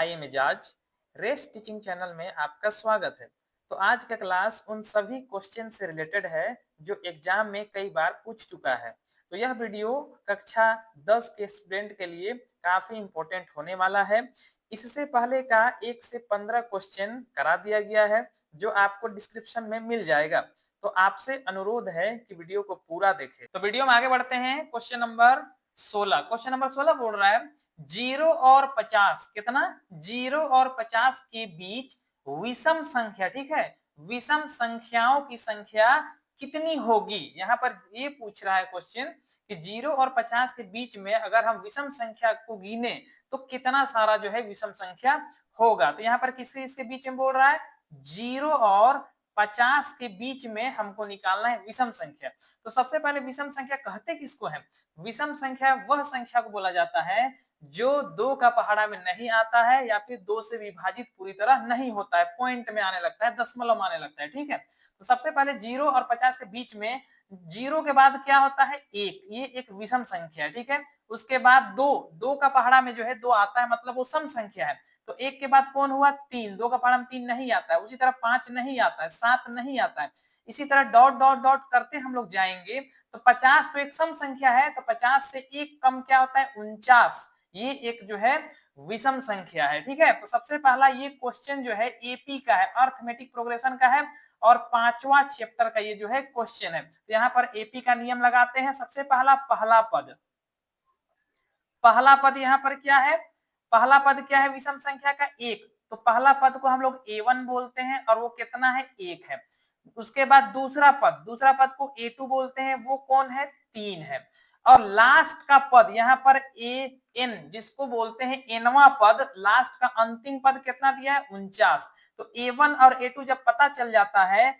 I am Ejaz race teaching channel में आपका स्वागत है। तो आज का क्लास उन सभी क्वेश्चन से रिलेटेड है जो एग्जाम में कई बार पूछ चुका है। तो यह वीडियो कक्षा 10 के स्टूडेंट के लिए काफी इंपॉर्टेंट होने वाला है। इससे पहले का 1 से 15 क्वेश्चन करा दिया गया है जो आपको डिस्क्रिप्शन में मिल जाएगा। तो आपसे अनुरोध है कि वीडियो को पूरा देखें। तो वीडियो में आगे बढ़ते हैं। क्वेश्चन नंबर 16 बोल रहा है 0 और 50 कितना 0 और 50 के बीच विषम संख्या, ठीक है, विषम संख्याओं की संख्या कितनी होगी। यहाँ पर ये पूछ रहा है क्वेश्चन कि 0 और 50 के बीच में अगर हम विषम संख्या को गिने तो कितना सारा जो है विषम संख्या होगा। तो यहाँ पर किसी इसके बीच में बोल रहा है 0 और 50 के बीच में हमको निकालना है विषम संख्या। तो सबसे पहले विषम संख्या कहते किसको है। विषम संख्या वह संख्या को बोला जाता है जो 2 का पहाड़ा में नहीं आता है या फिर 2 से विभाजित पूरी तरह नहीं होता है, पॉइंट में आने लगता है, दशमलव में आने लगता है, ठीक है। तो सबसे पहले 0 और 50 के बीच में 0 के बाद क्या होता है 1, ये एक विषम संख्या है, ठीक है। उसके बाद 2 का पहाड़ा में जो है 2 आता है, मतलब वो सम संख्या है। तो 1 के बाद कौन हुआ 3, 2 का पहाड़ा में 3 नहीं आता है। उसी तरह 5 नहीं आता है, 7 नहीं आता है। इसी तरह डॉट डॉट डॉट करते हम लोग जाएंगे। तो 50 तो एक सम संख्या है, तो 50 से एक कम क्या होता है 49, ये एक जो है विषम संख्या है, ठीक है। तो सबसे पहला ये क्वेश्चन जो है एपी का है, अर्थमेटिक प्रोग्रेशन का है, और 5वां चैप्टर का ये जो है क्वेश्चन है। तो यहाँ पर एपी का नियम लगाते हैं। सबसे पहला पद यहाँ पर क्या है, पहला पद क्या है विषम संख्या का 1। तो पहला पद को हम लोग A1 बोलते हैं और वो कितना है 1 है। उसके बाद दूसरा पद को A2 बोलते हैं, वो कौन है 3 है। और लास्ट का पद यहाँ पर AN जिसको बोलते हैं एनवा पद, लास्ट का अंतिम पद कितना दिया है 49। तो A1 और A2 जब पता चल जाता है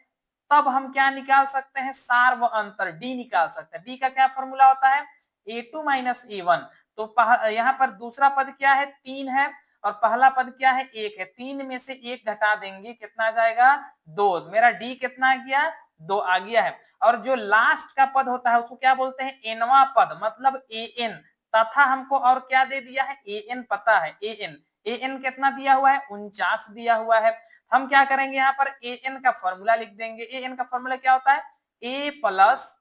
तब हम क्या निकाल सकते हैं, सार व अंतर डी निकाल सकते हैं। डी का क्या फॉर्मूला होता है A2 माइनस A1। तो यहाँ पर दूसरा पद क्या है 3 है और पहला पद क्या है 1 है। 3 में से 1 घटा देंगे कितना आ जाएगा 2, मेरा डी कितना आ गया 2 आ गया है। और जो लास्ट का पद होता है उसको क्या बोलते हैं एनवा पद, मतलब AN। तथा हमको और क्या दे दिया है AN पता है, AN कितना दिया हुआ है 49 दिया हुआ है। हम क्या करेंगे यहाँ पर AN का फॉर्मूला लिख देंगे। AN का फॉर्मूला क्या होता है A प्लस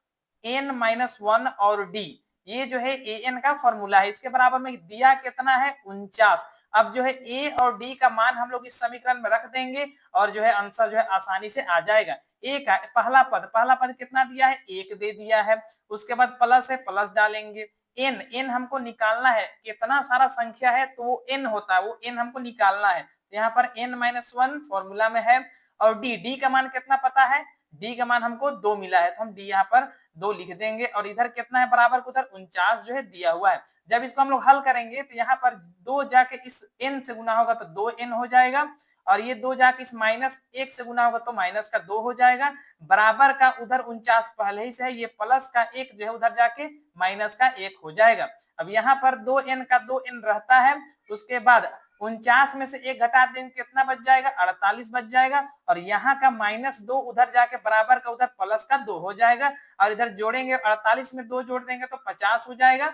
N माइनस 1 और D, ये जो है AN का फॉर्मूला है। इसके बराबर में दिया कितना है 49। अब जो है A और D का मान हम लोग इस समीकरण में रख देंगे और जो है आंसर जो है आसानी से आ जाएगा। A का पहला पद कितना दिया है 1 दे दिया है। उसके बाद प्लस है, प्लस डालेंगे। n हमको निकालना है, कितना सारा संख्या है तो वो n होता है, वो n हमको निकालना है। यहाँ पर n माइनस 1 फॉर्मूला में है। और डी का मान कितना पता है, डी का मान हमको 2 मिला है, तो हम डी यहाँ पर 2 लिख देंगे। और इधर कितना है बराबर को उधर 49 जो है दिया हुआ है। जब इसको हम लोग हल करेंगे तो यहाँ पर 2 जाके इस n से गुना होगा तो 2n हो जाएगा, और ये 2 जाके इस माइनस 1 से गुना होगा तो माइनस का 2 हो जाएगा। बराबर का उधर 49 पहले ही से है, ये प्लस का 1 जो है उधर जाके माइनस का 1 हो जाएगा। अब यहाँ पर 2n का 2n रहता है। उसके बाद 49 में से 1 घटा देंगे कितना बच जाएगा 48 बच जाएगा। और यहाँ का -2 उधर जाके बराबर का उधर प्लस का 2 हो जाएगा। और इधर जोड़ेंगे 48 में 2 जोड़ देंगे तो 50 हो जाएगा।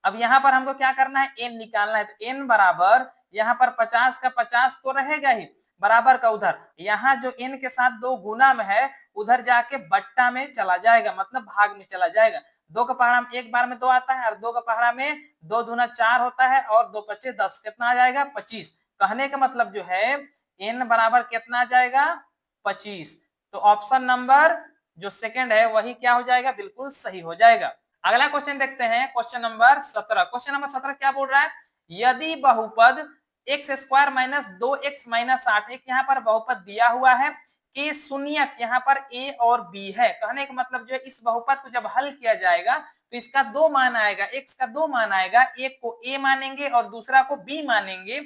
अब यहाँ पर हमको क्या करना है n निकालना है। तो n बराबर यहाँ पर 50 का 50 तो रहेगा ही, बराबर का उधर यहाँ जो n के साथ 2 गुना में है उधर जाके बट्टा में चला जाएगा, मतलब भाग में चला जाएगा। 2 का पहाड़ा में एक बार में 2 आता है और 2 का पहाड़ा में 2 दूना 4 होता है और 2 पचे 10, कितना आ जाएगा 25। कहने का मतलब जो है n बराबर कितना आ जाएगा 25। तो ऑप्शन नंबर जो सेकंड है वही क्या हो जाएगा, बिल्कुल सही हो जाएगा। अगला क्वेश्चन देखते हैं, क्वेश्चन नंबर 17 क्या बोल रहा है, यदि बहुपद x square minus 2x minus 8, एक यहाँ पर बहुपद दिया हुआ है कि शून्यक यहाँ पर a और b है। कहने का मतलब जो है इस बहुपद को जब हल किया जाएगा तो इसका 2 मान आएगा, x का 2 मान आएगा, एक को a मानेंगे और दूसरा को b मानेंगे।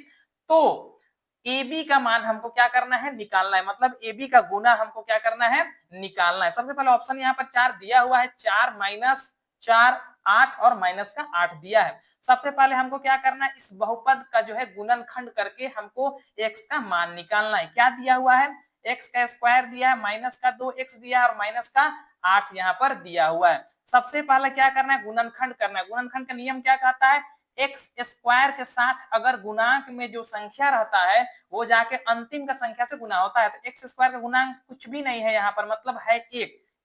तो AB का मान हमको क्या करना है निकालना है, मतलब AB का गुना हमको क्या करना है निकालना है। सबसे पहले ऑप्शन यहाँ पर 4 दिया हुआ है, 4 माइनस 4 8 और माइनस का 8 दिया है। सबसे पहले हमको क्या करना है इस बहुपद का जो है गुणनखंड करके हमको x का मान निकालना है। क्या दिया हुआ है x का स्क्वायर दिया है, माइनस का 2x दिया है और माइनस का 8 यहाँ पर दिया हुआ है। सबसे पहले क्या करना है गुणनखंड करना है। गुणनखंड का नियम क्या कहता है एक्स स्क्वायर के साथ अगर गुणांक में जो संख्या रहता है वो जाके अंतिम का संख्या से गुना होता है, तो एक्स स्क्वायर का गुणांक कुछ भी नहीं है यहाँ पर, मतलब है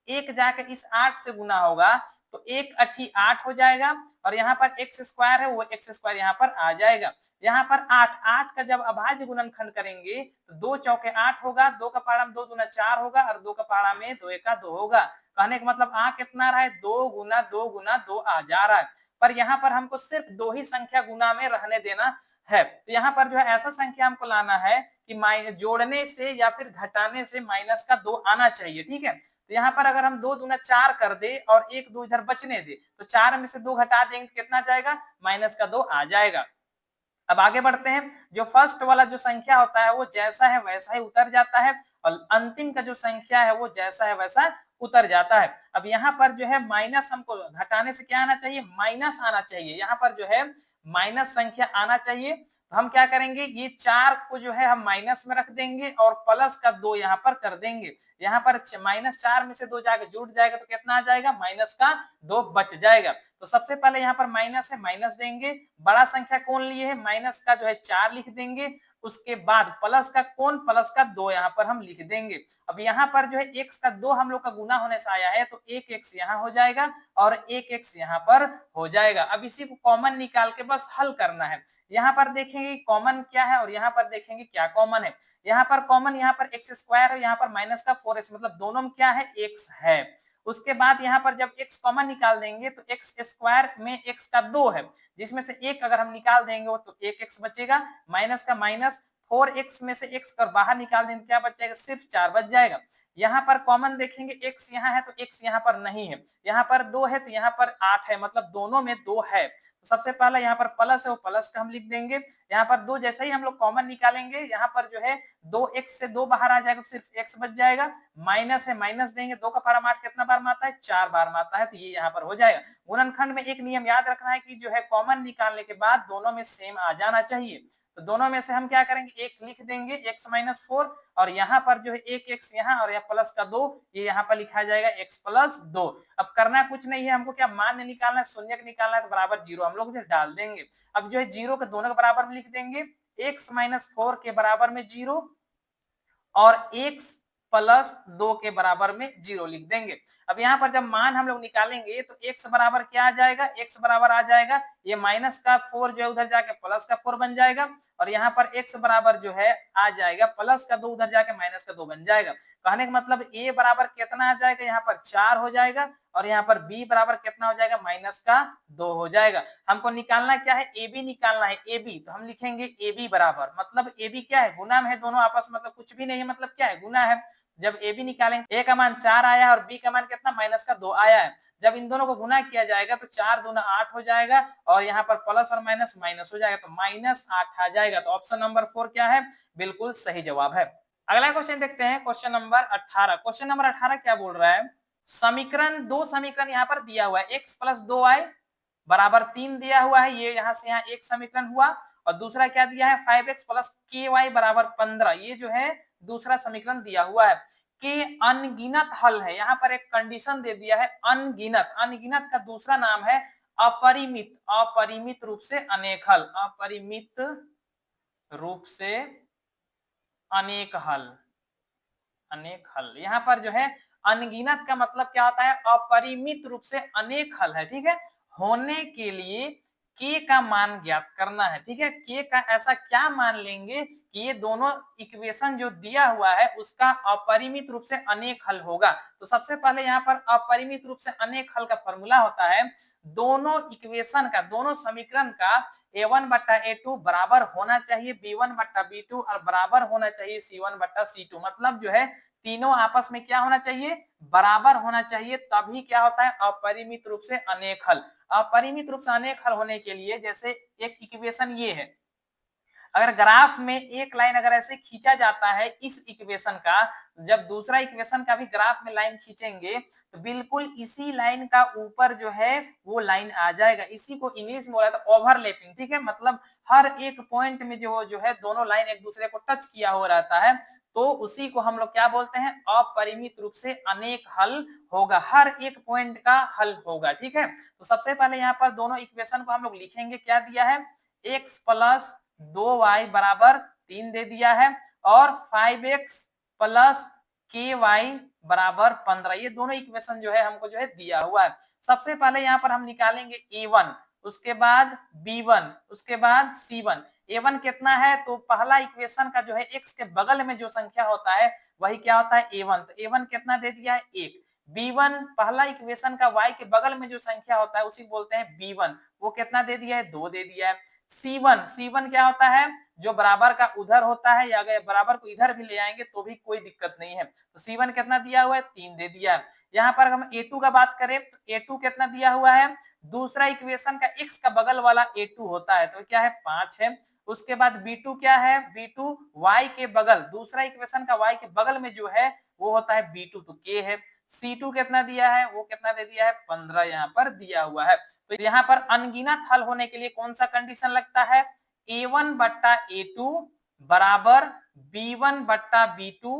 एक जाके इस 8 से गुना होगा तो एक अठी 8 हो जाएगा और यहाँ पर एक्स स्क्वायर है वो एक्स स्क्वायर यहाँ पर आ जाएगा। यहाँ पर 8 का जब अभाज्य गुणनखंड करेंगे तो 2 चौके 8 होगा, 2 का पहाड़ा में 2 दूना 4 होगा और 2 का पहाड़ा में 2 एका 2 होगा। कहने का मतलब आ कितना रहा है, 2 गुना 2 गुना 2 आ जा रहा है, पर यहाँ पर हमको सिर्फ 2 ही संख्या गुना में रहने देना है। तो यहाँ पर जो है ऐसा संख्या हमको लाना है कि जोड़ने से या फिर घटाने से माइनस का 2 आना चाहिए, ठीक है। तो यहाँ पर अगर हम 2 दूना 4 कर दे और 1 2 इधर बचने दे तो 4 में से 2 घटा देंगे कितना जाएगा, माइनस का 2 आ जाएगा। अब आगे बढ़ते हैं, जो फर्स्ट वाला जो संख्या होता है वो जैसा है वैसा ही उतर जाता है और अंतिम का जो संख्या है वो जैसा है वैसा उतर जाता है। अब यहाँ पर जो है माइनस हमको घटाने से क्या आना चाहिए, माइनस आना चाहिए, यहाँ पर जो है माइनस संख्या आना चाहिए। तो हम क्या करेंगे, ये 4 को जो है हम माइनस में रख देंगे और प्लस का 2 यहाँ पर कर देंगे। यहाँ पर -4 में से 2 जाके जुड़ जाएगा तो कितना आ जाएगा, माइनस का 2 बच जाएगा। तो सबसे पहले यहाँ पर माइनस है, माइनस देंगे, बड़ा संख्या कौन लिए है, माइनस का जो है 4 लिख देंगे, उसके बाद प्लस का कौन, प्लस का 2 यहाँ पर हम लिख देंगे। अब यहाँ पर जो है x का 2 हम लोग का गुना होने से आया है तो 1x यहाँ हो जाएगा और 1x यहाँ पर हो जाएगा। अब इसी को कॉमन निकाल के बस हल करना है। यहाँ पर देखेंगे कॉमन क्या है और यहाँ पर देखेंगे क्या कॉमन है। यहाँ पर कॉमन, यहाँ पर एक्स स्क्वायर है, यहाँ पर माइनस का 4x, मतलब दोनों में क्या है, x है। उसके बाद यहाँ पर जब x कॉमन निकाल देंगे तो एक्स स्क्वायर में x का 2 है, जिसमें से 1 अगर हम निकाल देंगे तो 1x बचेगा, माइनस का माइनस, 4x में से x कर बाहर निकाल देंगे क्या बच जाएगा, सिर्फ 4 बच जाएगा। यहाँ पर कॉमन देखेंगे x यहाँ है तो x यहाँ पर नहीं है, यहाँ पर 2 है तो यहाँ पर 8 है, मतलब दोनों में 2 है। तो सबसे पहला यहाँ पर प्लस है वो प्लस का हम लिख देंगे। यहाँ पर 2 जैसे ही हम लोग कॉमन निकालेंगे यहाँ पर जो है 2x से 2 बाहर आ जाएगा तो सिर्फ x बच जाएगा, माइनस है माइनस देंगे, 2 का पारा 8 कितना बार माता है, 4 बार माता है, तो ये यहाँ पर हो जाएगा। गुणनखंड में एक नियम याद रखना है कि जो है कॉमन निकालने के बाद दोनों में सेम आ जाना चाहिए। तो दोनों में से हम क्या करेंगे, एक लिख देंगे x - 4 और यहाँ पर जो है एक x यहाँ और यहाँ प्लस का 2, ये यहाँ पर लिखा जाएगा x + 2। अब करना कुछ नहीं है, हमको क्या मान निकालना है, शून्य निकालना है, तो बराबर 0 हम लोग डाल देंगे। अब जो है 0 के दोनों के बराबर में लिख देंगे, x - 4 के बराबर में 0 और x + 2 के बराबर में 0 लिख देंगे। अब यहाँ पर जब मान हम लोग निकालेंगे तो x बराबर क्या आ जाएगा, x बराबर आ जाएगा ये माइनस का 4 जो है उधर जाके प्लस का 4 बन जाएगा और यहाँ पर x बराबर जो है आ जाएगा प्लस का 2 उधर जाके माइनस का 2 बन जाएगा। कहने का मतलब a बराबर कितना आ जाएगा, यहाँ पर 4 हो जाएगा और यहाँ पर b बराबर कितना हो जाएगा, -2 हो जाएगा। हमको निकालना क्या है, ab निकालना है, ab, तो हम लिखेंगे ab बराबर, मतलब ab क्या है, गुना में है दोनों आपस, मतलब कुछ भी नहीं है, मतलब क्या है, गुना है। जब ए बी निकालेंगे, a का मान 4 आया है और b का मान कितना, -2 आया है। जब इन दोनों को गुना किया जाएगा तो 4 दूना 8 हो जाएगा और यहाँ पर प्लस और माइनस माइनस हो जाएगा, तो -8 आ जाएगा। तो ऑप्शन नंबर 4 क्या है, बिल्कुल सही जवाब है। अगला क्वेश्चन देखते हैं, क्वेश्चन नंबर 18। क्वेश्चन नंबर 18 क्या बोल रहा है, समीकरण, दो समीकरण यहाँ पर दिया हुआ है, x + 2y बराबर 3 दिया हुआ है, ये यहाँ से यहाँ एक समीकरण हुआ और दूसरा क्या दिया है, 5x + ky बराबर 15, ये जो है दूसरा समीकरण दिया हुआ है। कि अनगिनत हल है, यहाँ पर एक कंडीशन दे दिया है, अनगिनत, अनगिनत का दूसरा नाम है अपरिमित, अपरिमित रूप से अनेक हल, अपरिमित रूप से अनेक हल, अनेक हल। यहाँ पर जो है अनगिनत का मतलब क्या होता है, अपरिमित रूप से अनेक हल है, ठीक है। होने के लिए k का मान ज्ञात करना है, ठीक है। k का ऐसा क्या मान लेंगे कि ये दोनों इक्वेशन जो दिया हुआ है उसका अपरिमित रूप से अनेक हल होगा। तो सबसे पहले यहाँ पर अपरिमित रूप से अनेक हल का फॉर्मूला होता है, दोनों इक्वेशन का, दोनों समीकरण का a1 बट्टा a2 बराबर होना चाहिए b1 बट्टा b2 और बराबर होना चाहिए c1 बट्टा c2, मतलब जो है तीनों आपस में क्या होना चाहिए, बराबर होना चाहिए, तभी क्या होता है अपरिमित रूप से अनेक हल। अपरिमित रूप से अनेक हल होने के लिए जैसे एक इक्वेशन ये है, अगर ग्राफ में एक लाइन अगर ऐसे खींचा जाता है इस इक्वेशन का, जब दूसरा इक्वेशन का भी ग्राफ में लाइन खींचेंगे तो बिल्कुल इसी लाइन का ऊपर जो है वो लाइन आ जाएगा। इसी को इंग्लिश में बोला जाता है ओवरलैपिंग, ठीक है। मतलब हर एक पॉइंट में जो है दोनों लाइन एक दूसरे को टच किया हो रहता है, तो उसी को हम लोग क्या बोलते हैं, अपरिमित रूप से अनेक हल होगा, हर एक पॉइंट का हल होगा, ठीक है। तो सबसे पहले यहाँ पर दोनों इक्वेशन को हम लोग लिखेंगे। क्या दिया है, x प्लस 2y बराबर 3 दे दिया है और 5x प्लस ky बराबर 15, ये दोनों इक्वेशन जो है हमको जो है दिया हुआ है। सबसे पहले यहाँ पर हम निकालेंगे a1, उसके बाद b1, उसके बाद c1। a1 कितना है, तो पहला इक्वेशन का जो है x के बगल में जो संख्या होता है वही क्या होता है, a1। तो a1 कितना दे दिया है, 1। b1 पहला इक्वेशन का y के बगल में जो संख्या होता है उसी बोलते हैं b1, वो कितना दे दिया है, 2 दे दिया है। c1 क्या होता है, जो बराबर का उधर होता है, या अगर बराबर को इधर भी ले आएंगे तो भी कोई दिक्कत नहीं है। तो c1 कितना दिया हुआ है, 3 दे दिया है। यहाँ पर हम a2 का बात करें तो a2 कितना दिया हुआ है, दूसरा इक्वेशन का x का बगल वाला a2 होता है, तो क्या है, 5 है। उसके बाद b2 क्या है, b2 y के बगल, दूसरा इक्वेशन का y के बगल में जो है वो होता है b2, तो k है। c2 कितना दिया है, वो कितना दे दिया है, 15 यहाँ पर दिया हुआ है। तो यहाँ पर अनगिनत हल होने के लिए कौन सा कंडीशन लगता है, a1 बट्टा a2 बराबर b1 बट्टा b2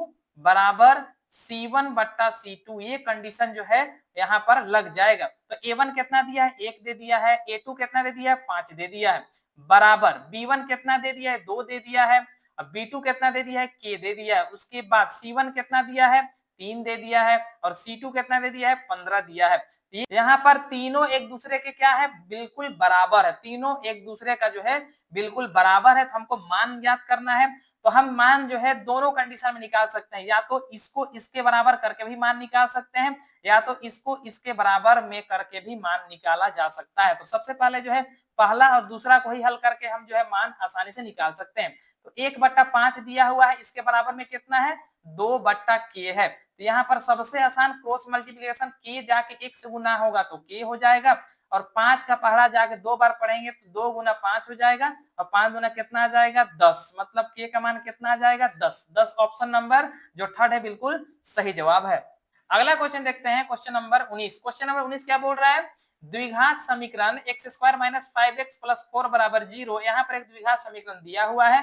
बराबर c1 बट्टा c2, ये कंडीशन जो है यहाँ पर लग जाएगा। तो a1 कितना दिया है, 1 दे दिया है, a2 कितना दे दिया है, 5 दे दिया है, बराबर b1 कितना दे दिया है, 2 दे दिया है, अब b2 कितना दे दिया है, k दे दिया है। उसके बाद c1 कितना दिया है, 3 दे दिया है, और c2 कितना दे दिया है, 15 दिया है। यहाँ पर तीनों एक दूसरे के क्या है, बिल्कुल बराबर है, तीनों एक दूसरे का जो है बिल्कुल बराबर है। तो हमको मान ज्ञात करना है, तो हम मान जो है दोनों कंडीशन में निकाल सकते हैं, या तो इसको इसके बराबर करके भी मान निकाल सकते हैं, या तो इसको इसके बराबर में करके भी मान निकाला जा सकता है। तो सबसे पहले जो है पहला और दूसरा को ही हल करके हम जो है मान आसानी से निकाल सकते हैं। तो 1/5 दिया हुआ है, इसके बराबर में कितना है, 2/k है। तो यहाँ पर सबसे आसान क्रॉस मल्टीप्लीकेशन k जाके 1 से गुना होगा तो k हो जाएगा, और 5 का पहाड़ा जाके 2 बार पढ़ेंगे तो 2 गुना 5 हो जाएगा, और 5 गुना कितना आ जाएगा, 10। मतलब k का मान कितना आ जाएगा, 10। 10 ऑप्शन नंबर जो थर्ड है बिल्कुल सही जवाब है। अगला क्वेश्चन देखते हैं, क्वेश्चन नंबर 19। क्वेश्चन नंबर 19 क्या बोल रहा है, द्विघात समीकरण x² माइनस 5x प्लस 4 बराबर 0, यहाँ पर एक द्विघात समीकरण दिया हुआ है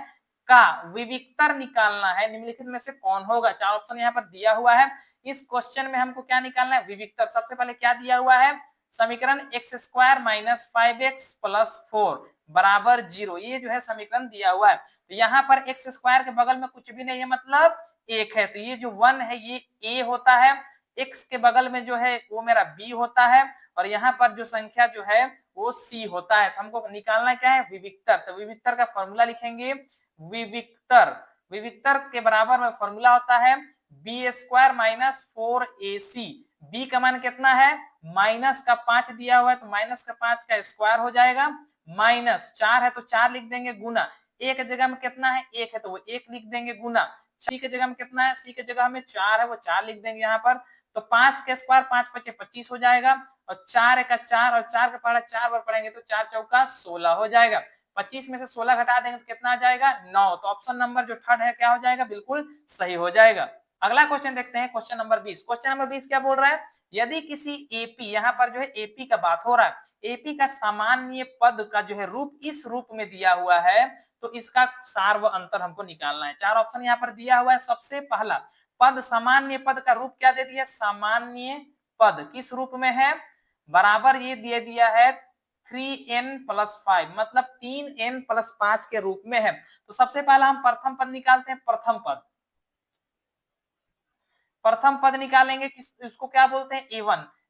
का विविक्तर निकालना है, निम्नलिखित में से कौन होगा। 4 ऑप्शन यहाँ पर दिया हुआ है। इस क्वेश्चन में हमको क्या निकालना है, विविक्तर। सबसे पहले क्या दिया हुआ है, समीकरण x² माइनस 5x प्लस 4 बराबर 0, ये जो है समीकरण दिया हुआ है। तो यहाँ पर x² के बगल में कुछ भी नहीं है, मतलब 1 है, तो ये जो 1 है ये a होता है, x के बगल में जो है वो मेरा b होता है, और यहाँ पर जो संख्या जो है वो c होता है। तो हमको निकालना क्या है, विविक्तर। तो विविक्तर का फॉर्मूला लिखेंगे, विविक्तर के बराबर में फॉर्मूला होता है b² माइनस 4ac। b का मान कितना है, माइनस का 5 दिया हुआ है, तो माइनस का 5 का स्क्वायर हो जाएगा, माइनस 4 है तो 4 लिख देंगे गुना, a की जगह में कितना है, 1 है तो वो 1 लिख देंगे गुना, c की जगह में कितना है, c की जगह में 4 है वो 4 लिख देंगे यहाँ पर। तो 5 का स्क्वायर 5 × 5 = 25 हो जाएगा, और 4 का 4 और 4 का पहाड़ा 4 बार पढ़ेंगे तो 4 चौका 16 हो जाएगा। 25 में से 16 घटा देंगे तो कितना आ जाएगा, 9। तो ऑप्शन नंबर जो थर्ड है क्या हो जाएगा, बिल्कुल सही हो जाएगा। अगला क्वेश्चन देखते हैं, क्वेश्चन नंबर 20। क्वेश्चन नंबर 20 क्या बोल रहा है, यदि किसी एपी, यहाँ पर जो है एपी का बात हो रहा है, एपी का सामान्य पद का जो है रूप इस रूप में दिया हुआ है, तो इसका सार व अंतर हमको निकालना है। 4 ऑप्शन यहाँ पर दिया हुआ है। सबसे पहला पद, सामान्य पद का रूप क्या दे दिया, सामान्य पद किस रूप में है, बराबर ये दे दिया है 3n + 5, मतलब 3n + 5 के रूप में है। तो सबसे पहला हम प्रथम पद निकालते हैं, प्रथम पद निकालेंगे, इसको क्या बोलते हैं,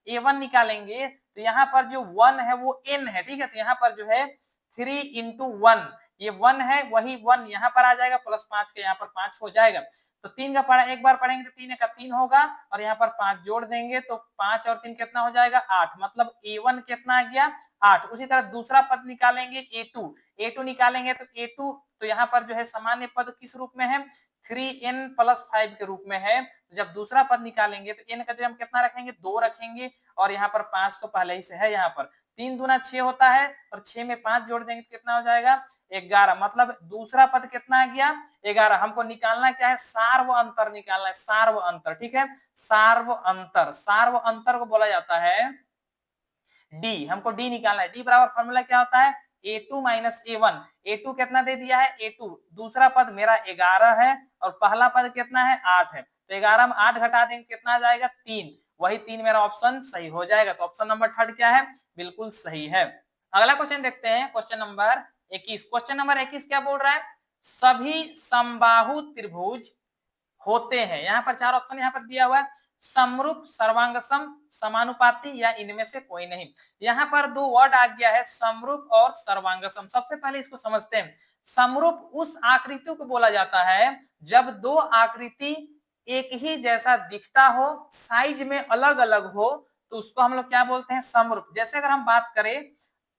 a1 निकालेंगे। तो यहाँ पर जो 1 है वो n है, ठीक है। तो यहाँ पर जो है 3 × 1, ये 1 है, वही 1 यहाँ पर आ जाएगा, प्लस 5 के यहाँ पर 5 हो जाएगा। तो 3 का पढ़ा एक बार पढ़ेंगे तो 3 का 3 होगा, और यहाँ पर 5 जोड़ देंगे तो 5 और 3 कितना हो जाएगा, 8। मतलब a1 कितना आ गया, 8। उसी तरह दूसरा पद निकालेंगे a2 निकालेंगे तो a2 तो यहाँ पर जो है सामान्य पद किस रूप में है 3n + 5 के रूप में है। जब दूसरा पद निकालेंगे तो n का जगह हम कितना रखेंगे 2 रखेंगे और यहाँ पर 5 तो पहले ही से है, यहाँ पर 3 दूना 6 होता है और 6 में 5 जोड़ देंगे तो कितना हो जाएगा 11। मतलब दूसरा पद कितना आ गया 11। हमको निकालना क्या है सार्व अंतर निकालना है, सार्व अंतर। ठीक है, सार्व अंतर, सार्व अंतर को बोला जाता है डी। हमको डी निकालना है। डी बराबर फॉर्मूला क्या होता है a2 - a1। a2 कितना दे दिया है a2, दूसरा पद मेरा 11 है और पहला पद कितना है 8 है, तो 11 में 8 घटा देंगे कितना आ जाएगा 3। वही 3 मेरा ऑप्शन सही हो जाएगा। तो ऑप्शन नंबर थर्ड क्या है बिल्कुल सही है। अगला क्वेश्चन देखते हैं, क्वेश्चन नंबर 21। क्वेश्चन नंबर 21 क्या बोल रहा है सभी समबाहु त्रिभुज होते हैं। यहाँ पर चार ऑप्शन यहाँ पर दिया हुआ है समरूप, सर्वांगसम, समानुपाती या इनमें से कोई नहीं। यहाँ पर दो वर्ड आ गया है समरूप और सर्वांगसम। सबसे पहले इसको समझते हैं। समरूप उस आकृति को बोला जाता है जब दो आकृति एक ही जैसा दिखता हो, साइज में अलग अलग हो, तो उसको हम लोग क्या बोलते हैं समरूप। जैसे अगर हम बात करें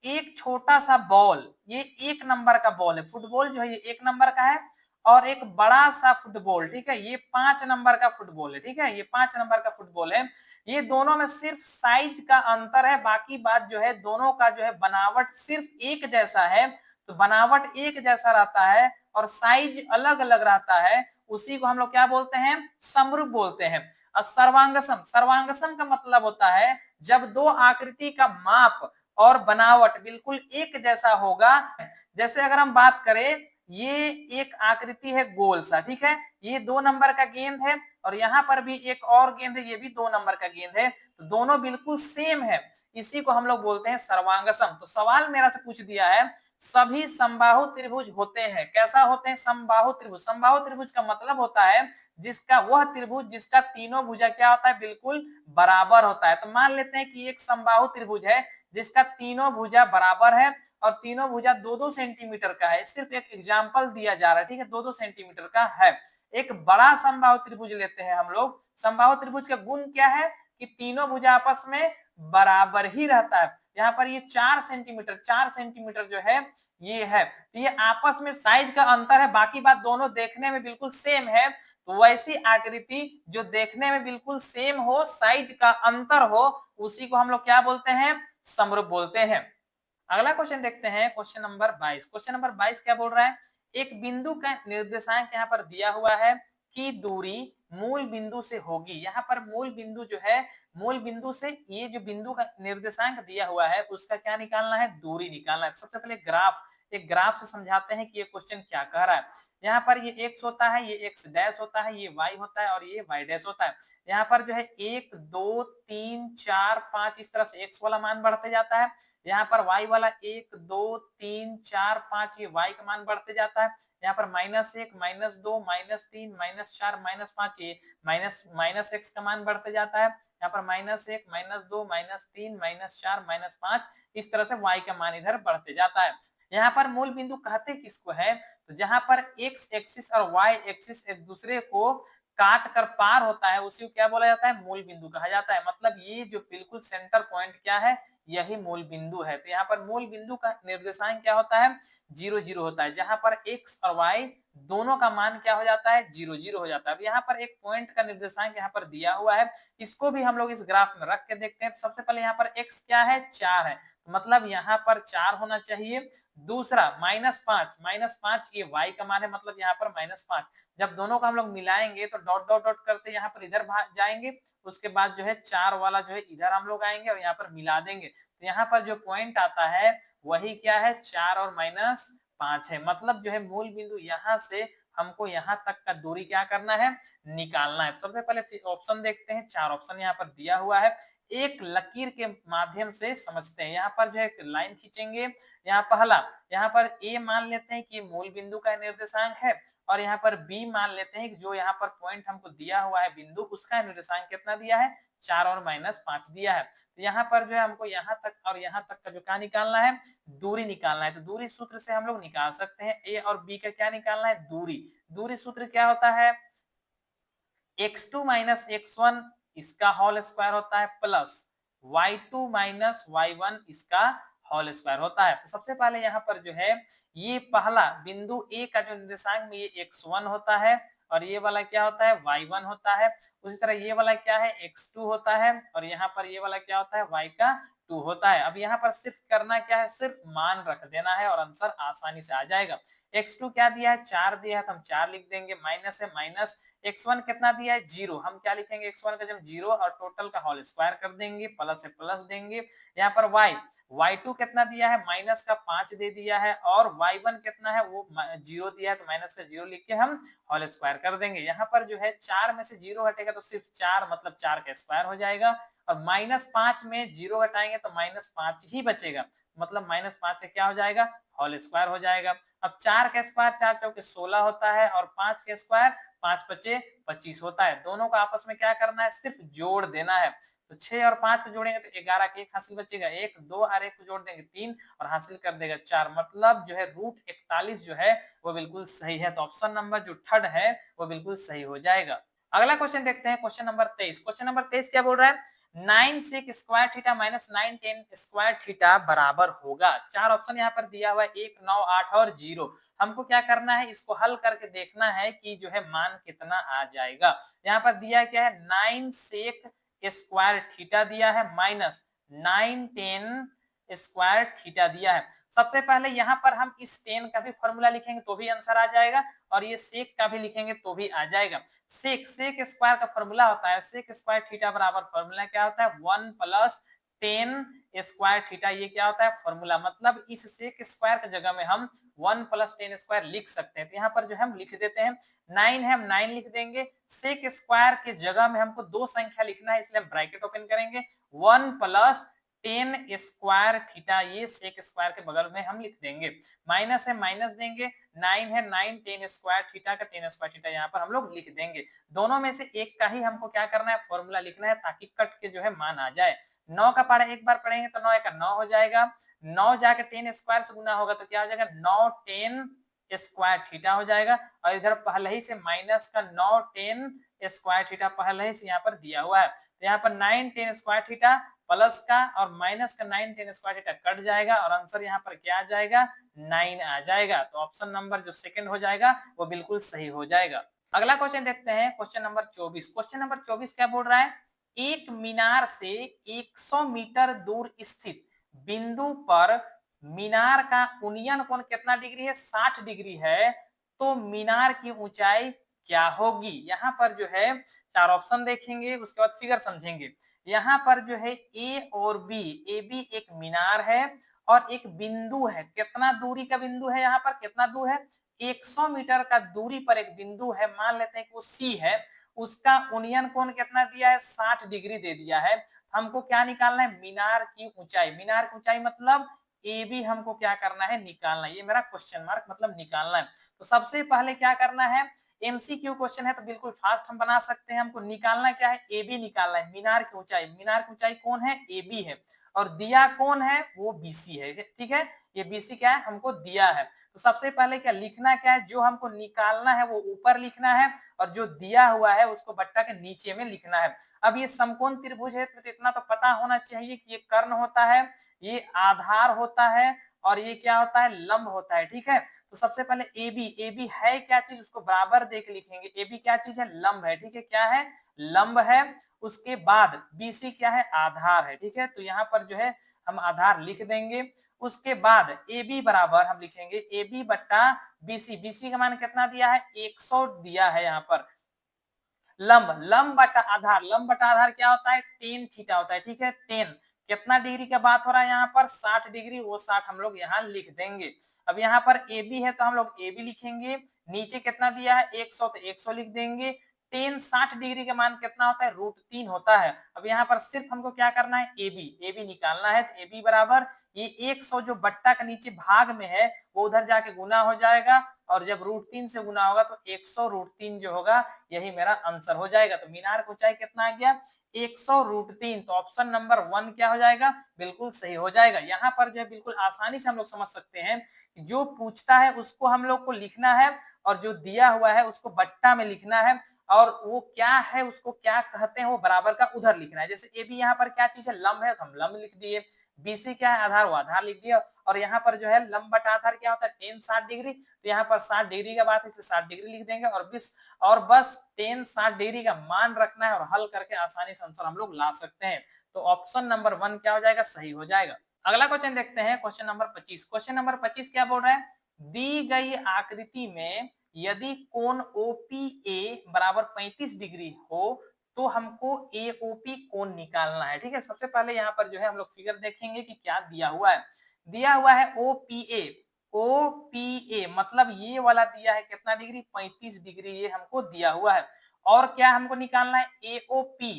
एक छोटा सा बॉल, ये 1 नंबर का बॉल है, फुटबॉल जो है ये 1 नंबर का है, और एक बड़ा सा फुटबॉल, ठीक है, ये 5 नंबर का फुटबॉल है। ठीक है, ये 5 नंबर का फुटबॉल है। ये दोनों में सिर्फ साइज का अंतर है, बाकी बात जो है दोनों का जो है बनावट सिर्फ एक जैसा है। तो बनावट एक जैसा रहता है और साइज अलग अलग रहता है, उसी को हम लोग क्या बोलते हैं समरूप बोलते हैं। और सर्वांगसम, सर्वांगसम का मतलब होता है जब दो आकृति का माप और बनावट बिल्कुल एक जैसा होगा। जैसे अगर हम बात करें ये एक आकृति है गोल सा, ठीक है, ये 2 नंबर का गेंद है और यहाँ पर भी एक और गेंद है, ये भी 2 नंबर का गेंद है, तो दोनों बिल्कुल सेम है, इसी को हम लोग बोलते हैं सर्वांगसम। तो सवाल मेरा से पूछ दिया है सभी समबाहु त्रिभुज होते हैं, कैसा होते हैं समबाहु त्रिभुज। समबाहु त्रिभुज का मतलब होता है जिसका वह त्रिभुज जिसका तीनों भुजा क्या होता है बिल्कुल बराबर होता है। तो मान लेते हैं कि एक समबाहु त्रिभुज है जिसका तीनों भुजा बराबर है और तीनों भुजा 2-2 सेंटीमीटर का है। सिर्फ एक एग्जांपल दिया जा रहा है, ठीक है, 2-2 सेंटीमीटर का है। एक बड़ा समबाहु त्रिभुज लेते हैं हम लोग। समबाहु त्रिभुज का गुण क्या है कि तीनों भुजा आपस में बराबर ही रहता है। यहाँ पर ये 4 सेंटीमीटर जो है ये है, तो ये आपस में साइज का अंतर है, बाकी बात दोनों देखने में बिल्कुल सेम है। तो वैसी आकृति जो देखने में बिल्कुल सेम हो, साइज का अंतर हो, उसी को हम लोग क्या बोलते हैं समरूप बोलते हैं। अगला क्वेश्चन देखते हैं, क्वेश्चन नंबर 22। क्वेश्चन नंबर 22 क्या बोल रहा है एक बिंदु का निर्देशांक यहाँ पर दिया हुआ है कि दूरी मूल बिंदु से होगी। यहाँ पर मूल बिंदु जो है, मूल बिंदु से ये जो बिंदु का निर्देशांक दिया हुआ है उसका क्या निकालना है दूरी निकालना है। सबसे पहले ग्राफ, एक ग्राफ से समझाते हैं कि ये क्वेश्चन क्या कह रहा है। यहाँ पर ये एक्स होता है, ये एक्स डैश होता है, ये वाई होता है और ये वाई डैश होता है। यहाँ पर जो है 1 2 3 4 5 इस तरह से एक्स वाला मान बढ़ते जाता है। यहाँ पर y वाला 1 2 3 4 5 ये y का मान बढ़ते जाता है। यहाँ पर -1 -2 -3 -4 -5 ये माइनस x का मान बढ़ते जाता है। यहाँ पर -1 -2 -3 -4 -5 इस तरह से y का मान इधर बढ़ते जाता है। यहाँ पर मूल बिंदु कहते किसको है तो जहां पर x एक्सिस और y एक्सिस एक दूसरे को काट कर पार होता है उसी को क्या बोला जाता है मूल बिंदु कहा जाता है। मतलब ये जो बिल्कुल सेंटर पॉइंट क्या है यही मूल बिंदु है। तो यहाँ पर मूल बिंदु का निर्देशांक क्या होता है 0 0 होता है, जहां पर x और y दोनों का मान क्या हो जाता है 0 0 हो जाता है। अब यहाँ पर एक पॉइंट का निर्देशांक यहाँ पर दिया हुआ है, इसको भी हम लोग इस ग्राफ में रख के देखते हैं। तो सबसे पहले यहाँ पर x क्या है 4 है, मतलब यहाँ पर 4 होना चाहिए। दूसरा -5 ये y का मान है, मतलब यहाँ पर -5। जब दोनों को हम लोग मिलाएंगे तो डॉट डॉट डॉट करते यहाँ पर इधर जाएंगे, उसके बाद जो है 4 वाला जो है इधर हम लोग आएंगे और यहाँ पर मिला देंगे। तो यहाँ पर जो पॉइंट आता है वही क्या है 4 और -5 है। मतलब जो है मूल बिंदु यहाँ से हमको यहाँ तक का दूरी क्या करना है निकालना है। सबसे पहले ऑप्शन देखते हैं, 4 ऑप्शन यहाँ पर दिया हुआ है, एक लकीर के माध्यम से समझते हैं। यहाँ पर जो है लाइन खींचेंगे, यहाँ पहला यहाँ पर a मान लेते हैं कि मूल बिंदु का निर्देशांक है और यहाँ पर b मान लेते हैं कि जो यहाँ पर पॉइंट हमको दिया हुआ है बिंदु उसका निर्देशांक कितना दिया है 4 और -5 दिया है। तो यहाँ पर जो है हमको यहाँ तक और यहाँ तक का जो क्या निकालना है दूरी निकालना है। तो दूरी सूत्र से हम लोग निकाल सकते हैं a और b का क्या निकालना है दूरी। दूरी सूत्र क्या होता है x2 - x1 इसका होल स्क्वायर होता है प्लस y2 - y1 इसका होल स्क्वायर होता है। तो सबसे पहले यहाँ पर जो है ये पहला बिंदु ए का जो निर्देशांक में ये x1 होता है और ये वाला क्या होता है y1 होता है। उसी तरह ये वाला क्या है x2 होता है और यहाँ पर ये वाला क्या होता है y का 2 होता है। अब यहाँ पर सिर्फ करना क्या है, सिर्फ मान रख देना है और आंसर आसानी से आ जाएगा। x2 क्या दिया है 4 दिया है तो हम 4 लिख देंगे, माइनस है माइनस, x1 कितना दिया है 0, हम क्या लिखेंगे x1 का जब 0 और टोटल का होल स्क्वायर कर देंगे, प्लस है प्लस देंगे। यहाँ पर y2 कितना दिया है माइनस का 5 दे दिया है और y1 कितना है वो 0 दिया है तो माइनस का 0 लिख के हम होल स्क्वायर कर देंगे। यहाँ पर जो है 4 में से 0 हटेगा तो सिर्फ 4 मतलब 4 का स्क्वायर हो जाएगा और -5 में 0 घटाएंगे तो -5 ही बचेगा, मतलब -5 से क्या हो जाएगा होल स्क्वायर हो जाएगा। अब 4 का स्क्वायर 4 चौके 16 होता है और 5 का स्क्वायर 5 पचे 25 होता है। दोनों को आपस में क्या करना है, सिर्फ जोड़ देना है। तो 6 और 5 को जोड़ेंगे तो 11 का 1 हासिल बचेगा, 1 2 और 1 को जोड़ देंगे 3 और हासिल कर देगा 4, मतलब जो है √41 जो है वो बिल्कुल सही है। तो ऑप्शन नंबर जो थर्ड है वो बिल्कुल सही हो जाएगा। अगला क्वेश्चन देखते हैं, क्वेश्चन नंबर 23। क्वेश्चन नंबर 23 क्या बोल रहा है, 9 sec square theta minus 9 tan square theta बराबर होगा। चार ऑप्शन यहाँ पर दिया हुआ है 1 9 8 और 0। हमको क्या करना है, इसको हल करके देखना है कि जो है मान कितना आ जाएगा। यहाँ पर दिया क्या है 9 sec स्क्वायर थीटा दिया है माइनस 9 tan स्क्वायर थीटा दिया है। सबसे पहले यहाँ पर हम इस tan का भी फॉर्मूला लिखेंगे तो भी आंसर आ जाएगा और ये sec का भी लिखेंगे तो भी आ जाएगा। sec स्क्वायर का फॉर्मूला होता है sec स्क्वायर थीटा बराबर फॉर्मूला क्या होता है 1 प्लस tan स्क्वायर थीटा, ये क्या होता है फॉर्मूला, मतलब इस sec स्क्वायर की जगह में हम 1 प्लस tan स्क्वायर लिख सकते हैं। तो यहाँ पर जो है हम लिख देते हैं 9 है, हम 9 लिख देंगे। sec स्क्वायर के जगह में हमको दो संख्या लिखना है इसलिए हम ब्रैकेट ओपन करेंगे 1 प्लस tan स्क्वायर थीटा, ये sec स्क्वायर के बगल में हम लिख देंगे, माइनस है माइनस देंगे, 9 है 9 tan स्क्वायर थीटा का tan स्क्वायर थीटा यहाँ पर हम लोग लिख देंगे। दोनों में से एक का ही हमको क्या करना है फॉर्मूला लिखना है ताकि कट के जो है मान आ जाए। 9 का पारा एक बार पढ़ेंगे तो 9 का 9 हो जाएगा, 9 जाके tan स्क्वायर से गुना होगा तो क्या हो जाएगा 9 tan स्क्वायर थीटा हो जाएगा और इधर पहले ही से माइनस का 9 tan स्क्वायर थीटा पहले ही से यहाँ पर दिया हुआ है। तो यहाँ पर 9 tan स्क्वायर थीटा प्लस का और माइनस का 9 tan स्क्वायर थीटा कट जाएगा और आंसर यहाँ पर क्या आ जाएगा 9 आ जाएगा। तो ऑप्शन नंबर जो सेकंड हो जाएगा वो बिल्कुल सही हो जाएगा। अगला क्वेश्चन देखते हैं, क्वेश्चन नंबर 24। क्वेश्चन नंबर 24 क्या बोल रहा है, एक मीनार से 100 मीटर दूर स्थित बिंदु पर मीनार का उन्नयन कोण कितना डिग्री है 60 डिग्री है, तो मीनार की ऊंचाई क्या होगी। यहाँ पर जो है चार ऑप्शन देखेंगे उसके बाद फिगर समझेंगे। यहाँ पर जो है ए और बी, ए बी एक मीनार है और एक बिंदु है, कितना दूरी का बिंदु है, यहाँ पर कितना दूर है 100 मीटर का दूरी पर एक बिंदु है, मान लेते हैं कि वो सी है, उसका उन्नयन कोण कितना दिया है 60 डिग्री दे दिया है। हमको क्या निकालना है मीनार की ऊंचाई, मीनार की ऊंचाई मतलब ए बी हमको क्या करना है निकालना है, ये मेरा क्वेश्चन मार्क मतलब निकालना है। तो सबसे पहले क्या करना है, एमसीक्यू क्वेश्चन है तो बिल्कुल फास्ट हम बना सकते हैं। हमको निकालना क्या है ए बी निकालना है, मीनार की ऊंचाई, मीनार की ऊंचाई कौन है ए बी है और दिया कौन है वो बीसी है, ठीक है, ये बीसी क्या है हमको दिया है। तो सबसे पहले क्या लिखना क्या है, जो हमको निकालना है वो ऊपर लिखना है और जो दिया हुआ है उसको बट्टा के नीचे में लिखना है। अब ये समकोण त्रिभुज है तो इतना तो पता होना चाहिए कि ये कर्ण होता है, ये आधार होता है और ये क्या होता है लंब होता है, ठीक है। तो सबसे पहले ए बी है क्या चीज उसको बराबर देख लिखेंगे, ए बी क्या चीज है लंब है, ठीक है, क्या है लंब है। उसके बाद बीसी क्या है आधार है, ठीक है, तो यहाँ पर जो है हम आधार लिख देंगे। उसके बाद ए बी बराबर हम लिखेंगे ए बी बट्टा बीसी, बीसी का मान कितना दिया है 100 दिया है। यहाँ पर लंब बटा आधार, लंब बटा आधार क्या होता है tan थीटा होता है, ठीक है, tan कितना डिग्री का बात हो रहा है यहाँ पर 60 डिग्री, वो 60 हम लोग यहाँ लिख देंगे। अब यहाँ पर ए बी है तो हम लोग ए बी लिखेंगे, नीचे कितना दिया है 100 तो 100 लिख देंगे। tan 60 डिग्री का मान कितना होता है √3 होता है। अब यहाँ पर सिर्फ हमको क्या करना है ए बी निकालना है, तो ए बी बराबर ये 100 जो बट्टा के नीचे भाग में है वो उधर जाके गुना हो जाएगा और जब √3 से गुना होगा तो 100 √3 जो होगा यही मेरा आंसर हो जाएगा। तो मीनार की ऊंचाई कितना आ गया 100 √3, तो ऑप्शन नंबर 1 क्या हो जाएगा बिल्कुल सही हो जाएगा। यहाँ पर जो है बिल्कुल आसानी से हम लोग समझ सकते हैं, जो पूछता है उसको हम लोग को लिखना है और जो दिया हुआ है उसको बट्टा में लिखना है और वो क्या है उसको क्या कहते हैं वो बराबर का उधर लिखना है। जैसे ए बी यहाँ पर क्या चीज है लंब है तो हम लंब लिख दिए, BC क्या है, आधार, वो आधार लिख दिया। और यहाँ पर जो है लंब बटा आधार क्या होता है, tan 60 डिग्री, तो यहाँ पर 60 डिग्री का बात है इसलिए 60 डिग्री लिख देंगे, और बस tan 60 डिग्री का मान रखना है और हल करके आसानी से आंसर हम लोग ला सकते हैं। तो ऑप्शन नंबर 1 क्या हो जाएगा, सही हो जाएगा। अगला क्वेश्चन देखते हैं, क्वेश्चन नंबर 25। क्वेश्चन नंबर 25 क्या बोल रहा है, दी गई आकृति में यदि कोण OPA बराबर 35 डिग्री हो तो हमको AOP कोण निकालना है। ठीक है, सबसे पहले यहाँ पर जो है हम लोग फिगर देखेंगे कि क्या दिया हुआ है। दिया हुआ है OPA, OPA मतलब ये वाला दिया है कितना डिग्री, 35 डिग्री, ये हमको दिया हुआ है। और क्या हमको निकालना है, AOP,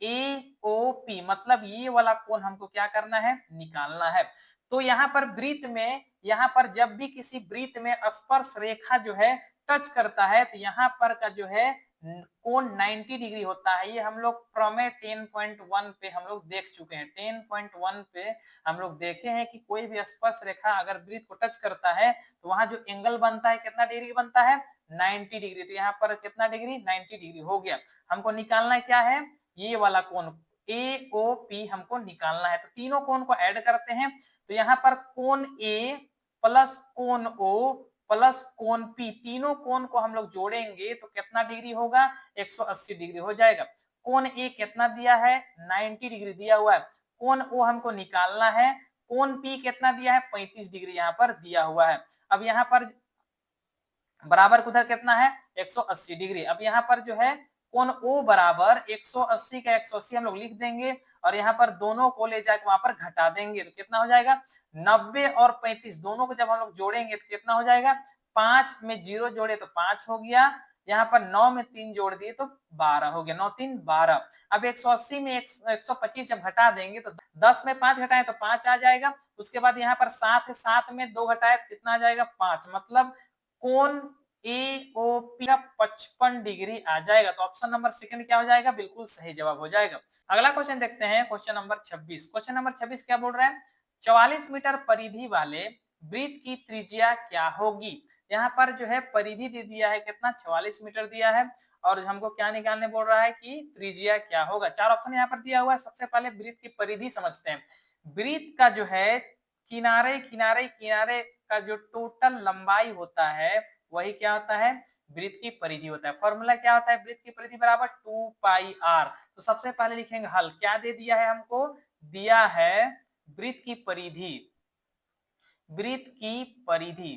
AOP मतलब ये वाला कोण हमको क्या करना है, निकालना है। तो यहाँ पर वृत्त में, यहाँ पर जब भी किसी वृत्त में स्पर्श रेखा जो है टच करता है तो यहाँ पर का जो है कोण 90 डिग्री होता है। ये हम लोग प्रमेय 10.1 पे हम लोग देख चुके हैं। 10.1 पे हम लोग देखे हैं कि कोई भी स्पर्श रेखा अगर वृत्त को टच करता है तो वहां जो एंगल बनता है कितना डिग्री बनता है, 90 डिग्री। तो यहाँ पर कितना डिग्री, 90 डिग्री हो गया। हमको निकालना क्या है, ये वाला कोण AOP हमको निकालना है। तो तीनों कोण को ऐड करते हैं तो यहाँ पर कोण A प्लस कोण O प्लस कोण P, तीनों कोण को हम लोग जोड़ेंगे तो कितना डिग्री होगा, 180 डिग्री हो जाएगा। कोण A कितना दिया है, 90 डिग्री दिया हुआ है। कोण O हमको निकालना है। कोण P कितना दिया है, 35 डिग्री यहाँ पर दिया हुआ है। अब यहाँ पर बराबर उधर कितना है, 180 डिग्री। अब यहाँ पर जो है कोण O बराबर 180 का 180 हम लोग लिख देंगे और यहाँ पर दोनों को ले जाकर वहां पर घटा देंगे तो कितना हो जाएगा, 90 और 35 दोनों को जब हम लोग जोड़ेंगे तो कितना हो जाएगा, 5 में 0 जोड़े तो 5 हो गया, यहाँ पर 9 में 3 जोड़ दिए तो 12 हो गया, 9 3 12। अब 180 में 125 जब घटा देंगे तो 10 में 5 घटाएं तो 5 आ जाएगा। उसके बाद यहाँ पर 7 है, 7 में 2 घटाए तो कितना आ जाएगा, 5। मतलब कोण AOP का 55 डिग्री आ जाएगा। तो ऑप्शन नंबर सेकंड क्या हो जाएगा, बिल्कुल सही जवाब हो जाएगा। अगला क्वेश्चन देखते हैं, क्वेश्चन नंबर 26। क्वेश्चन नंबर 26 क्या बोल रहा है, 44 मीटर परिधि वाले वृत्त की त्रिज्या क्या होगी। यहाँ पर जो है परिधि दे दिया है कितना, 44 मीटर दिया है और हमको क्या निकालने बोल रहा है कि त्रिज्या क्या होगा। 4 ऑप्शन यहाँ पर दिया हुआ है। सबसे पहले वृत्त की परिधि समझते हैं। वृत्त का जो है किनारे किनारे किनारे का जो टोटल लंबाई होता है वही क्या होता है, वृत्त की परिधि होता है। फॉर्मूला क्या होता है, वृत्त की परिधि बराबर 2 पाई r। तो सबसे पहले लिखेंगे हल, क्या दे दिया है हमको, दिया है वृत्त की परिधि, वृत्त की परिधि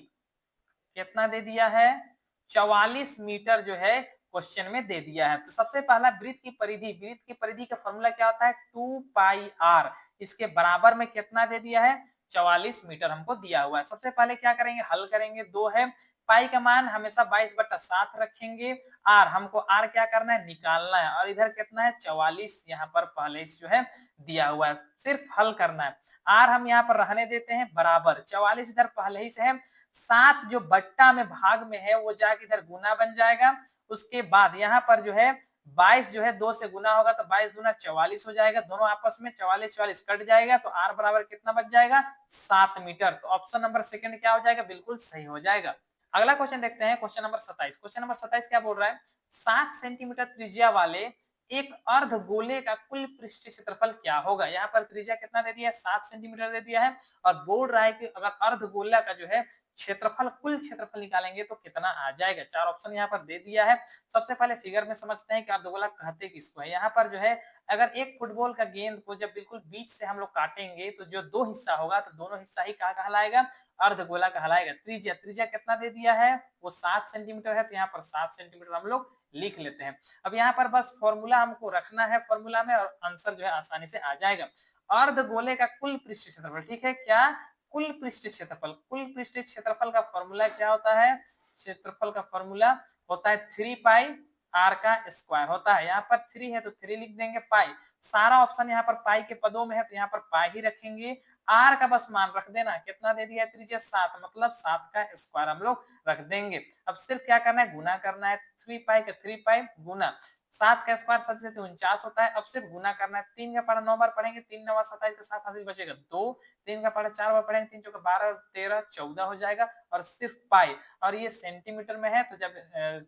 कितना दे दिया है, 44 मीटर जो है क्वेश्चन में दे दिया है। तो सबसे पहला वृत्त की परिधि, वृत्त की परिधि का फॉर्मूला क्या होता है, 2 पाई r। इसके बराबर में कितना दे दिया है, 44 मीटर हमको दिया हुआ है। सबसे पहले क्या करेंगे, हल करेंगे। 2 है, पाई का मान हमेशा 22/7 रखेंगे। आर हमको आर क्या करना है, निकालना है। और इधर कितना है, 44 यहाँ पर पहले जो है दिया हुआ है, सिर्फ हल करना है। आर हम यहाँ पर रहने देते हैं बराबर, 44 इधर पहले ही से है। 7 जो बट्टा में भाग में है वो जाके इधर गुना बन जाएगा। उसके बाद यहाँ पर जो है 22 जो है 2 से गुना होगा तो 22 दूना 44 हो जाएगा। दोनों आपस में 44 44 कट जाएगा तो आर बराबर कितना बच जाएगा, 7 मीटर। तो ऑप्शन नंबर सेकंड क्या हो जाएगा, बिल्कुल सही हो जाएगा। अगला क्वेश्चन देखते हैं, क्वेश्चन नंबर 27। क्वेश्चन नंबर 27 क्या बोल रहा है, 7 सेंटीमीटर त्रिज्या वाले एक अर्ध गोले का कुल पृष्ठ क्षेत्रफल क्या होगा। यहाँ पर त्रिज्या कितना दे दिया है, 7 सेंटीमीटर दे दिया है और बोल रहा है कि अगर अर्ध गोला का जो है क्षेत्रफल, कुल क्षेत्रफल निकालेंगे तो कितना आ जाएगा। 4 ऑप्शन यहाँ पर दे दिया है। सबसे पहले फिगर में समझते हैं कि अर्धगोला कहते किसको है। यहाँ पर जो है अगर एक फुटबॉल का गेंद को जब बिल्कुल बीच से हम लोग काटेंगे तो जो 2 हिस्सा होगा तो दोनों हिस्सा ही क्या कहलाएगा, अर्धगोला कहलाएगा। त्रिज्या, त्रिज्या कितना दे दिया है, वो 7 सेंटीमीटर है तो यहाँ पर 7 सेंटीमीटर हम लोग लिख लेते हैं। अब यहाँ पर बस फॉर्मूला हमको रखना है फॉर्मूला में और आंसर जो है आसानी से आ जाएगा। अर्धगोले का कुल पृष्ठ क्षेत्रफल, ठीक है, क्या, कुल पृष्ठ क्षेत्रफल। कुल पृष्ठ क्षेत्रफल का फॉर्मूला क्या होता है, क्षेत्रफल का फॉर्मूला होता है 3 पाई आर का स्क्वायर होता है। यहाँ पर 3 है तो 3 लिख देंगे, पाई सारा ऑप्शन यहाँ पर पाई के पदों में है तो यहाँ पर पाई ही रखेंगे। आर का बस मान रख देना, कितना दे दिया त्रिज्या 7, मतलब 7 का स्क्वायर हम लोग रख देंगे। अब सिर्फ क्या करना है, गुना करना है। 3 पाई का 3 पाई गुना 7 का स्क्वायर 49 होता है। अब सिर्फ गुना करना है। 3 का पढ़ा 9 बार पढ़ेंगे, 3 9 27 का 7 हाथ बचेगा 2। 3 का पढ़ा 4 बार पढ़ेंगे, 3 चौका 12 13 14 हो जाएगा और सिर्फ पाई। और ये सेंटीमीटर में है, तो जब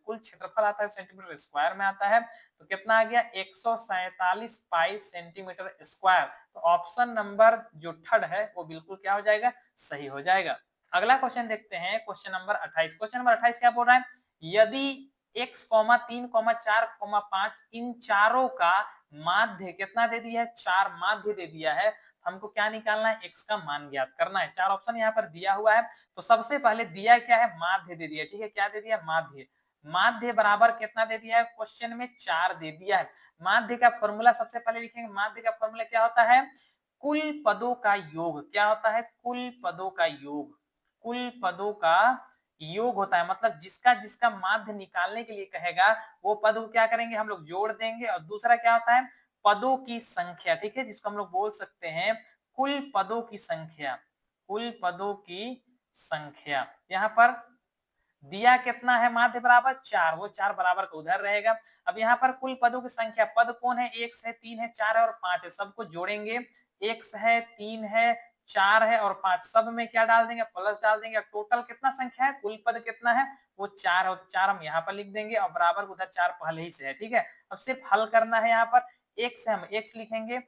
कुल क्षेत्रफल आता है सेंटीमीटर स्क्वायर में आता है, तो कितना आ गया 147 पाई सेंटीमीटर स्क्वायर। तो ऑप्शन नंबर जो थर्ड है वो बिल्कुल क्या हो जाएगा, सही हो जाएगा। अगला क्वेश्चन देखते हैं, क्वेश्चन नंबर 28। क्वेश्चन नंबर 28 क्या बोल रहा है, यदि x, 3, 4, 5 इन चारों का माध्य कितना दे दिया है, 4 माध्य दे दिया है, हमको क्या निकालना है, x का मान ज्ञात करना है। 4 ऑप्शन यहाँ पर दिया हुआ है। तो सबसे पहले दिया क्या है, माध्य दे दिया, ठीक है, क्या दे दिया, माध्य। माध्य बराबर कितना दे दिया है, क्वेश्चन में 4 दे दिया है। माध्य का फॉर्मूला सबसे पहले लिखेंगे, माध्य का फॉर्मूला क्या होता है, कुल पदों का योग। क्या होता है, कुल पदों का योग। कुल पदों का योग होता है, मतलब जिसका जिसका माध्य निकालने के लिए कहेगा वो पद को क्या करेंगे, हम लोग जोड़ देंगे। और दूसरा क्या होता है, पदों की संख्या, ठीक है, जिसको हम लोग बोल सकते हैं कुल पदों की संख्या। कुल पदों की संख्या यहाँ पर दिया कितना है, माध्य बराबर 4, वो 4 बराबर का उधर रहेगा। अब यहाँ पर कुल पदों की संख्या, पद कौन है, 1 है, 3 है, 4 है और 5 है, सबको जोड़ेंगे। 1 है, 3 है, 4 है और 5, सब में क्या डाल देंगे, प्लस डाल देंगे। टोटल कितना संख्या है, कुल पद कितना है, वो 4 है, तो 4 हम यहाँ पर लिख देंगे और बराबर उधर 4 पहले ही से है, ठीक है। अब सिर्फ हल करना है, यहाँ पर 1 से हम 1 लिखेंगे,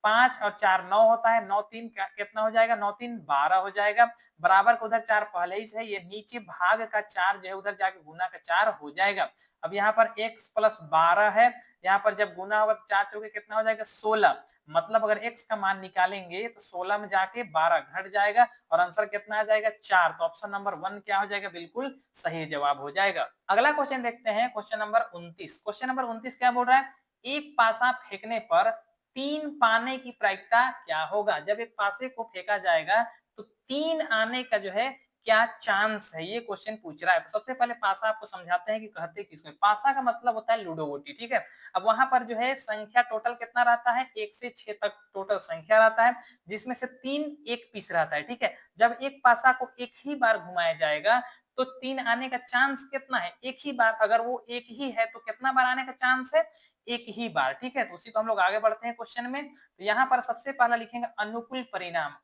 5 और 4 9 होता है, 9 3 कितना हो जाएगा, 9 3 12 हो जाएगा, बराबर को उधर 4 पहले ही से है, ये नीचे भाग का 4 जो है उधर जाके गुना का 4 हो जाएगा। अब यहाँ पर x प्लस 12 है, यहाँ पर जब गुना होगा तो 4 चौके कितना हो जाएगा, 16। मतलब अगर x का मान निकालेंगे तो 16 में जाके 12 घट जाएगा और आंसर कितना आ जाएगा, 4। तो ऑप्शन नंबर 1 क्या हो जाएगा, बिल्कुल सही जवाब हो जाएगा। अगला क्वेश्चन देखते हैं, क्वेश्चन नंबर 29। क्वेश्चन नंबर 29 क्या बोल रहा है, एक पासा फेंकने पर 3 पाने की प्रायिकता क्या होगा। जब एक पासे को फेंका जाएगा तो 3 आने का जो है क्या चांस है, ये क्वेश्चन पूछ रहा है। तो सबसे पहले पासा आपको समझाते हैं कि कहते किसको। पासा का मतलब होता है लूडो गोटी, ठीक है। अब वहां पर जो है संख्या टोटल कितना रहता है, 1 से 6 तक टोटल संख्या रहता है, जिसमें से 3 एक पीस रहता है, ठीक है। जब एक पासा को एक ही बार घुमाया जाएगा तो 3 आने का चांस कितना है, एक ही बार। अगर वो एक ही है तो कितना बार आने का चांस है, एक ही बार, ठीक है। तो उसी को हम लोग आगे बढ़ते हैं क्वेश्चन में। तो यहाँ पर सबसे पहला लिखेंगे अनुकूल परिणाम।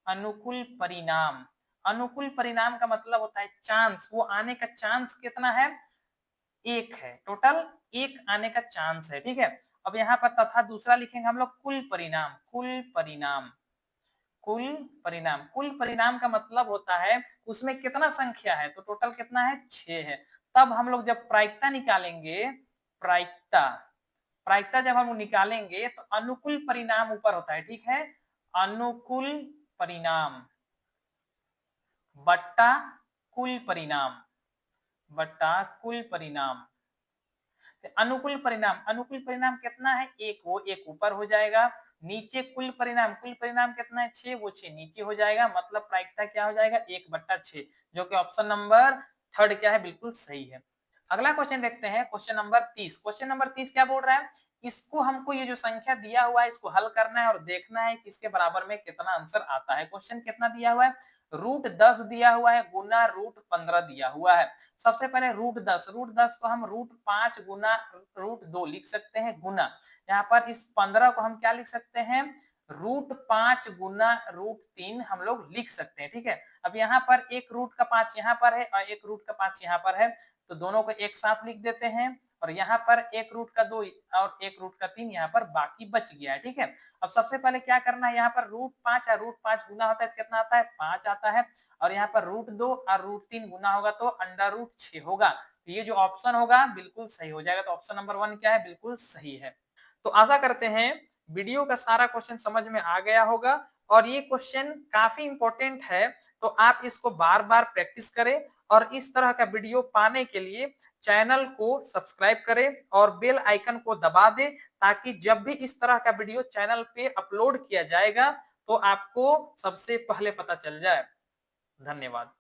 अनुकूल परिणाम, अनुकूल परिणाम का मतलब होता है चांस, वो आने का चांस कितना है, 1 है, टोटल 1 आने का चांस है, ठीक है। अब यहाँ पर तथा दूसरा लिखेंगे हम लोग कुल परिणाम। कुल परिणाम, कुल परिणाम, कुल परिणाम का मतलब होता है उसमें कितना संख्या है, तो टोटल कितना है, 6 है। तब हम लोग जब प्रायिकता निकालेंगे, प्रायिकता, प्रायिकता जब हम निकालेंगे तो अनुकूल परिणाम ऊपर होता है, ठीक है। अनुकूल परिणाम बट्टा कुल परिणाम, बट्टा कुल परिणाम। अनुकूल परिणाम, अनुकूल परिणाम कितना है, 1, वो 1 ऊपर हो जाएगा। नीचे कुल परिणाम, कुल परिणाम कितना है, 6, वो 6 नीचे हो जाएगा। मतलब प्रायिकता क्या हो जाएगा, 1/6, जो कि ऑप्शन नंबर थर्ड क्या है, बिल्कुल सही है। अगला क्वेश्चन देखते हैं, क्वेश्चन नंबर 30। क्वेश्चन नंबर 30 क्या बोल रहा है, इसको हमको ये जो संख्या दिया हुआ है इसको हल करना है और देखना है कि इसके बराबर में कितना आंसर आता है। क्वेश्चन कितना दिया हुआ है, √10 दिया हुआ है गुना √15 दिया हुआ है। सबसे पहले √10 को हम √5 गुना √2 लिख सकते हैं गुना। यहाँ पर इस 15 को हम क्या लिख सकते हैं, √5 गुना √3 हम लोग लिख सकते हैं, ठीक है। अब यहाँ पर एक √5 यहाँ पर है और एक √5 यहाँ पर है, तो दोनों को एक साथ लिख देते हैं। और यहाँ पर एक √2 और एक √3 यहाँ पर बाकी बच गया है, ठीक है। अब सबसे पहले क्या करना है, यहाँ पर √5 और √5 गुना होता है तो कितना आता है, 5 आता है। और यहाँ पर √2 और √3 गुना होगा तो √6 होगा। तो ये जो ऑप्शन होगा बिल्कुल सही हो जाएगा। तो ऑप्शन नंबर 1 क्या है, बिल्कुल सही है। तो आशा करते हैं वीडियो का सारा क्वेश्चन समझ में आ गया होगा और ये क्वेश्चन काफी इंपॉर्टेंट है, तो आप इसको बार बार प्रैक्टिस करें। और इस तरह का वीडियो पाने के लिए चैनल को सब्सक्राइब करें और बेल आइकन को दबा दें, ताकि जब भी इस तरह का वीडियो चैनल पे अपलोड किया जाएगा तो आपको सबसे पहले पता चल जाए। धन्यवाद।